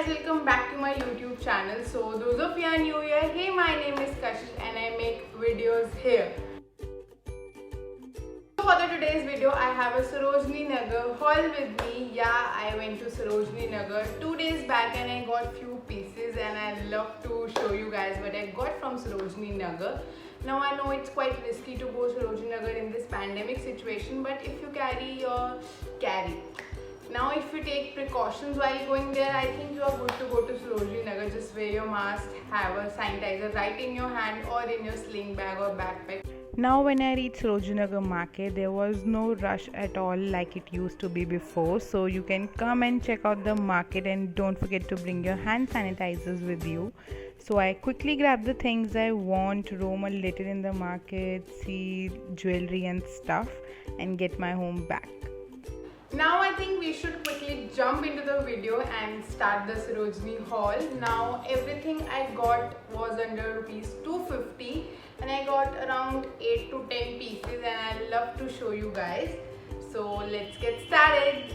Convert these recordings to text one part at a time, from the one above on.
guys, welcome back to my YouTube channel. So those of you are new here, hey, my name is Kashish and I make videos here. So for the today's video, I have a Sarojini Nagar haul with me. Yeah, I went to Sarojini Nagar 2 days back and I got few pieces and I love to show you guys what I got from Sarojini Nagar. Now I know it's quite risky to go Sarojini Nagar in this pandemic situation, but if you carry, carry. Now if you take precautions while going there, I think you are good to go to Sarojini Nagar. Just wear your mask, have a sanitizer right in your hand or in your sling bag or backpack. Now when I reached Sarojini Nagar market, there was no rush at all like it used to be before. So you can come and check out the market and don't forget to bring your hand sanitizers with you. So I quickly grabbed the things I want, roam a little in the market, see jewelry and stuff and get my home back. Now I think we should quickly jump into the video and start the Sarojini haul. Now everything I got was under rupees 250 and I got around 8 to 10 pieces and I love to show you guys. So let's get started.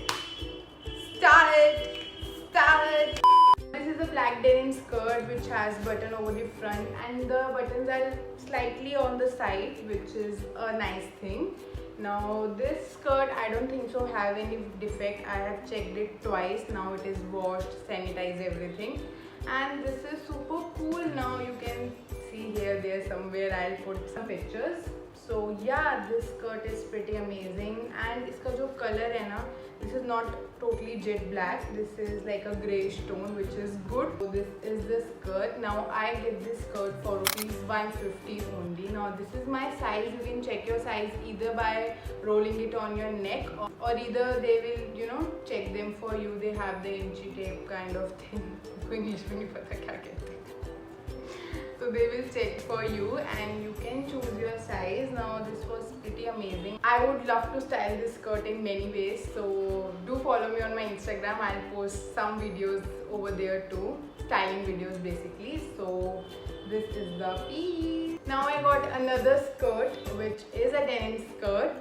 This is a black denim skirt which has button over the front and the buttons are slightly on the side, which is a nice thing. Now this skirt, I don't think so have any defect. I have checked it twice. Now it is washed, sanitized, everything, and this is super cool. Now you can see here, there somewhere I'll put some pictures. So yeah, this skirt is pretty amazing and iska jo color hai na, this is not totally jet black, this is like a greyish tone, which is good. So this is the skirt. Now I get this skirt for rupees 150 only. Now this is my size. You can check your size either by rolling it on your neck or either they will check them for you. They have the inchy tape kind of thing. English mein nahi pata kya kehte. So they will check for you and you can choose your size. Now this was pretty amazing. I would love to style this skirt in many ways. So do follow me on my Instagram. I'll post some videos over there too. Styling videos basically. So this is the piece. Now I got another skirt which is a denim skirt.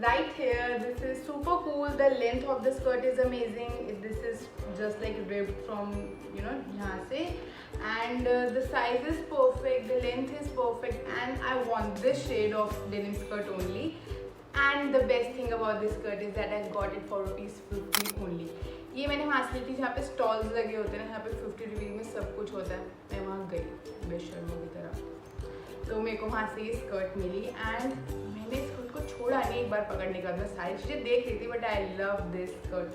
Right here, this is super cool. The length of the skirt is amazing. This is just like ripped from yahan se. And the size is perfect, the length is perfect, and I want this shade of denim skirt only. And the best thing about this skirt is that I got it for rupees 50 only. ये मैंने वहाँ से ली थी जहाँ पे stalls लगे होते हैं ना, यहाँ पे 50 रुपीज़ में सब कुछ होता है. मैं वहाँ गई बेशर्मों की तरह, तो मेरे को वहाँ से ये स्कर्ट मिली एंड मैंने इस स्कर्ट को छोड़ा नहीं. एक बार पकड़ने का मैं सारी चीज़ें देख रही थी but I love this skirt.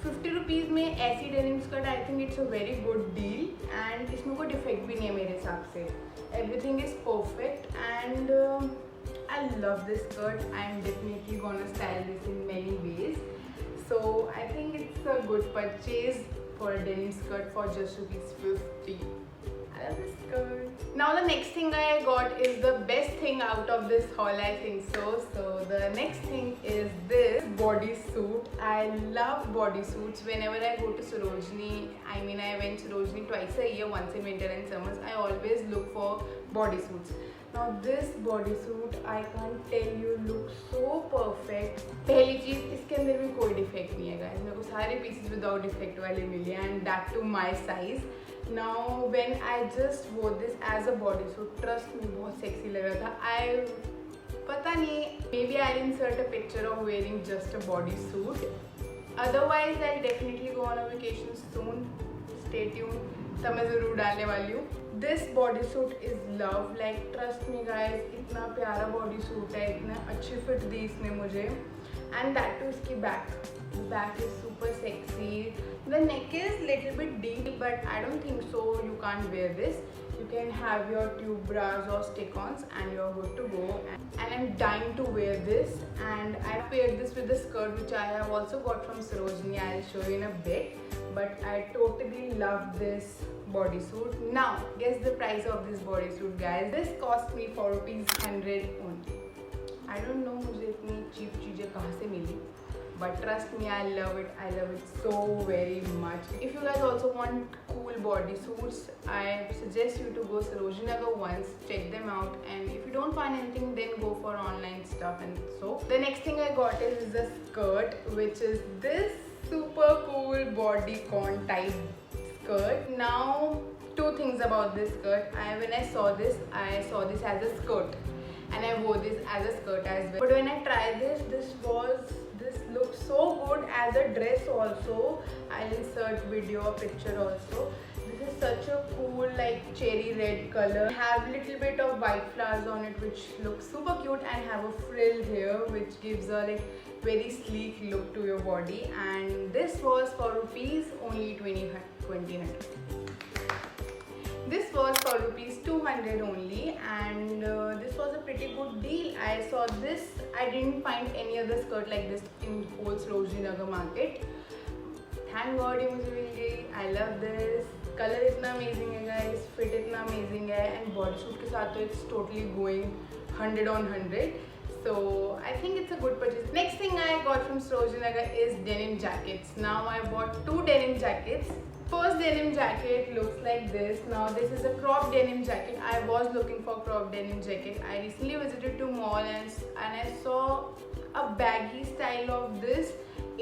50 rupees में ऐसी denim skirt, I think it's a very good deal and इसमें कोई डिफेक्ट भी नहीं है मेरे हिसाब से. Everything is perfect and I love this skirt. I am definitely gonna style this in many ways. So I think it's a good purchase for a denim skirt for just rupees 50. I love this skirt. Now the next thing I got is the best thing out of this haul, I think so. So the next thing is this bodysuit. I love bodysuits. Whenever I go to Sarojini, I went Sarojini twice a year, once in winter and summers, I always look for bodysuits. Now this bodysuit, I can't tell you, looks so perfect. पहली चीज़, इसके अंदर भी कोई defect नहीं है guys. मेरे को सारे पीसेस विदाउट डिफेक्ट वाले मिले and that to my size. Now when I just wore this as a bodysuit, trust me बहुत सेक्सी लग रहा था. पता नहीं, maybe I insert a picture of wearing just a bodysuit. Otherwise I definitely go on a vacation soon. Stay tune, तब मैं ज़रूर डालने वाली हूँ. This body suit is love, like trust me guys, इतना प्यारा बॉडी सूट है, इतना अच्छी फिट दी इसने मुझे. एंड दैट टू इसकी back is super sexy. The neck is little bit deep but I don't think so you can't where this. You can have your tube bras or stick-ons and you're good to go. And I'm dying to wear this, and I paired this with the skirt which I have also got from Sarojini. I'll show you in a bit, but I totally love this bodysuit. Now guess the price of this bodysuit guys. This cost me for rupees 100 only. I don't know मुझे इतनी cheap चीज़ें कहाँ से मिली, but trust me, I love it so very much. If you guys also want cool bodysuits, I suggest you to go Sarojini Nagar once, check them out, and if you don't find anything, then go for online stuff. And so the next thing I got is the skirt, which is this super cool bodycon type skirt. Now, two things about this skirt. When I saw this as a skirt, and I wore this as a skirt as well. But when I tried this looked so good as a dress also. I'll insert video or picture also. This is such a cool like cherry red color. Have little bit of white flowers on it, which looks super cute, and have a frill here, which gives a like very sleek look to your body. And this was for rupees only 200. This was for rupees 200 only, and this was a pretty good deal. I saw this. I didn't find any other skirt like this in whole Sarojini Nagar market. Thank God ये मुझे मिल गई. I love this. Colour इतना amazing है guys, fit इतना amazing है, and body suit के साथ तो it's totally going 100 on 100. So I think it's a good purchase. Next thing I got from Sarojini Nagar is denim jackets. Now I bought 2 denim jackets. First denim jacket looks like this. Now this is a crop denim jacket. I was looking for crop denim jacket. I recently visited to mall and I saw a baggy style of this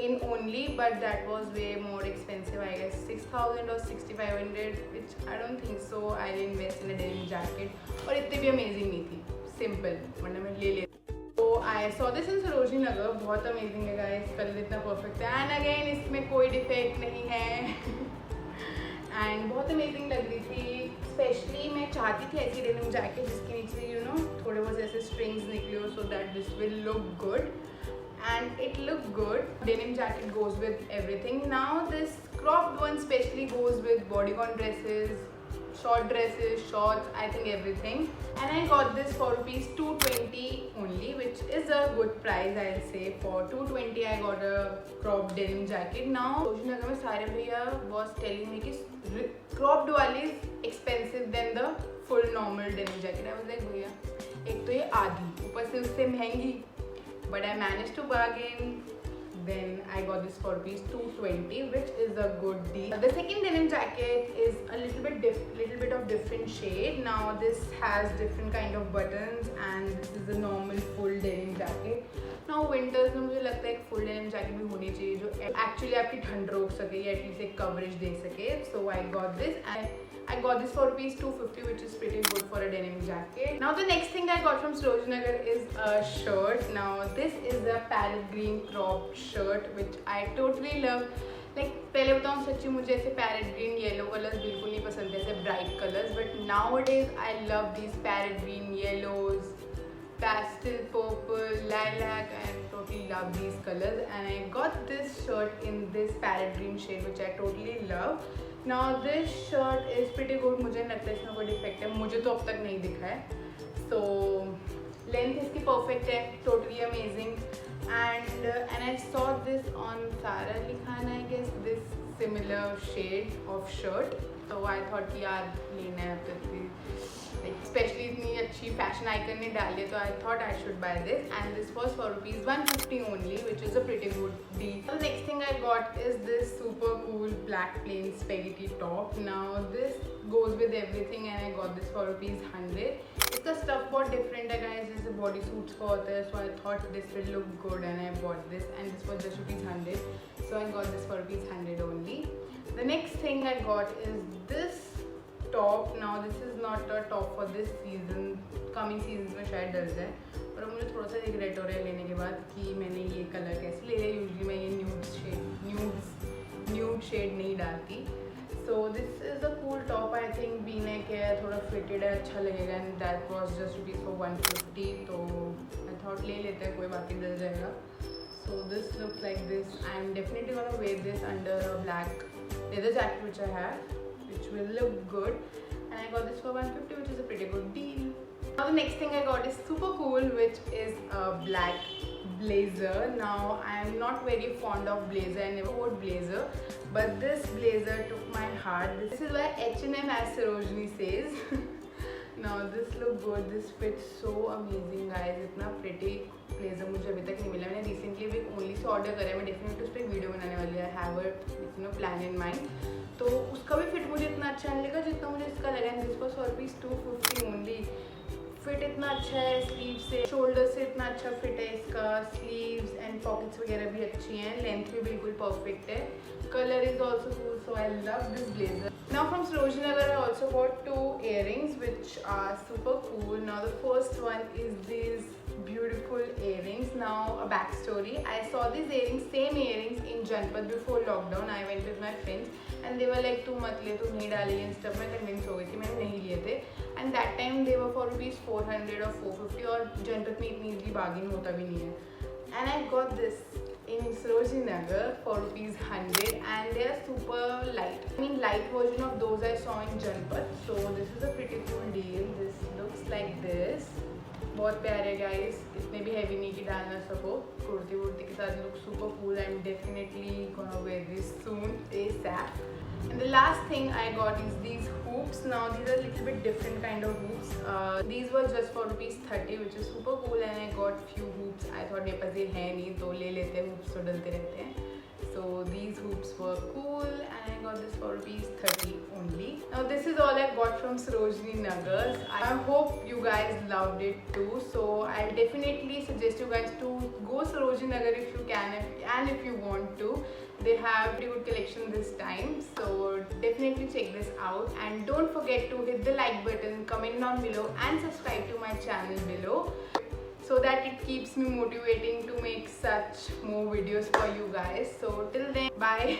in only, but that was way more expensive. I guess 6,000 or 6,500, which I don't think so. I didn't invest in a denim jacket. और इतनी भी amazing नहीं थी. Simple. वरना मैं ले लेती. So I saw this in Sarojini Nagar. बहुत amazing है guys. कलर इतना perfect है. And again इसमें कोई defect नहीं है. एंड बहुत अमेजिंग लग रही थी. स्पेशली मैं चाहती थी ऐसी डेनिम जैकेट जिसके नीचे थोड़े बहुत ऐसे स्ट्रिंग्स निकले हो, so that this will look good, and it look good. Denim jacket goes with everything. Now this cropped one specially goes with bodycon dresses, short dresses, shorts, I think everything. And I got this for rupees 220 only, which is a good price, I'll say. For 220 I got a cropped denim jacket. Now Sarojini Nagar में सारे भैया was telling me कि cropped वाली is expensive than the full normal denim jacket. I was like भैया एक तो ये आधी, ऊपर से उससे महंगी, but I managed to bargain. Then I got this for rupees 220, which is a good deal. The second denim jacket is a little bit of different shade. Now this has different kind of buttons, and this is a normal full denim jacket. Now winters में मुझे लगता है एक full denim jacket भी होनी चाहिए जो actually आपकी ठंड रोक सके या at least एक coverage दे सके. So I got this, and I got this for rupees 250, which is pretty good for a denim jacket. Now the next thing I got from Sarojini Nagar is a shirt. Now this is a parrot green cropped shirt, which I totally love. Like पहले बताऊँ सच्ची मुझे ऐसे parrot green yellow colors बिल्कुल नहीं पसंद थे, ऐसे bright colors. But nowadays I love these parrot green yellows, pastel purple, lilac, and totally love these colors. And I got this shirt in this parrot green shade, which I totally love. Now this shirt is pretty good. मुझे लगता है इसमें कोई defect है, मुझे तो अब तक नहीं दिखा है. So length इसकी perfect है, totally amazing. And I saw this on Sara Ali Khan, I guess, this similar shade of shirt. So I thought कि यार लेना है तो स्पेशली इतनी अच्छी फैशन आइकन ने डाली है, तो I thought I should by this. And this was for rupees 150 only, which is a pretty good deal. The next thing I got is this super cool black plain spaghetti top. Now this goes with everything, and I got this for rupees 100. इसका stuff बहुत different है guys, जैसे body suits का होता है. So I thought this will look good, and I bought this, and this was just rupees 100. So I got this for rupees 100 only. The next thing I got is this top. Now this is not a top for this season, coming seasons में शायद डल जाए, पर मुझे थोड़ा सा regret हो रहा है लेने के बाद कि मैंने ये कलर कैसे ले लिया. यूजली मैं ये न्यूड शेड नहीं डालती. So this is a cool top. I think बीने के है, थोड़ा फिटेड है, अच्छा लगेगा. And that was just rupees for 150. तो आई थॉट ले लेते हैं, कोई बाकी डल जाएगा. So this looks like this. I'm definitely gonna wear this under a black leather jacket which I have, which will look good. And I got this for 150, which is a pretty good deal. Now the next thing I got is super cool, which is a black blazer. Now I am not very fond of blazer. I never wore blazer, but this blazer took my heart. This is why H&M as Sarojini says. Now this look good. This fits so amazing guys. इतना pretty blazer मुझे अभी तक नहीं मिला. मैंने recently भी only से order करा है. मैं definitely उस पर एक video बनाने वाली है. Have a plan in mind. तो उसका भी fit मुझे इतना अच्छा नहीं लगा जितना मुझे इसका लगा. And this was for rupees 250 only. Fit इतना अच्छा है स्लीव से, शोल्डर से इतना अच्छा फिट है इसका, स्लीव्स एंड पॉकेट्स वगैरह भी अच्छी हैं, लेंथ भी बिल्कुल परफेक्ट है, colour is also cool, so I love this blazer. Now from Sarojini Nagar I also bought 2 earrings which are super cool. Now the first one is these beautiful earrings. Now a backstory, I saw these earrings, same earrings in Janpat before lockdown. I went with my friends and they were like तू मत ले, तू नहीं डालेगी and stuff. मैं convinced हो गई थी, मैंने नहीं लिए थे. And that time they were for rupees 400 or 450 और Janpat में इतनी easily bargain होता भी नहीं है. And I got this in Sarojini Nagar for rupees 100 and they are super light. I mean light version of those I saw in Janpat. So this is a pretty cool deal. This looks like this. बहुत प्यारे guys. इतने भी heavy नहीं कि डाल ना सको. कुर्ती वुर्ती के साथ look super cool. I'm definitely gonna wear this soon ASAP. And the last thing I got is these hoops. Now these are a little bit different kind of hoops. These were just for rupees 30 which is super cool and I got few hoops. I thought मेरे पास ये है नहीं तो ले लेते हैं, hoops तो डलते रहते हैं. So these hoops were cool and I got this for rupees 30 only. Now this is all I got from Sarojini Nagar. I hope you guys loved it too. So I'll definitely suggest you guys to go Sarojini Nagar if you can and if you want to. They have pretty good collection this time, so definitely check this out and don't forget to hit the like button, comment down below and subscribe to my channel below so that it keeps me motivating to make such more videos for you guys. So till then, bye.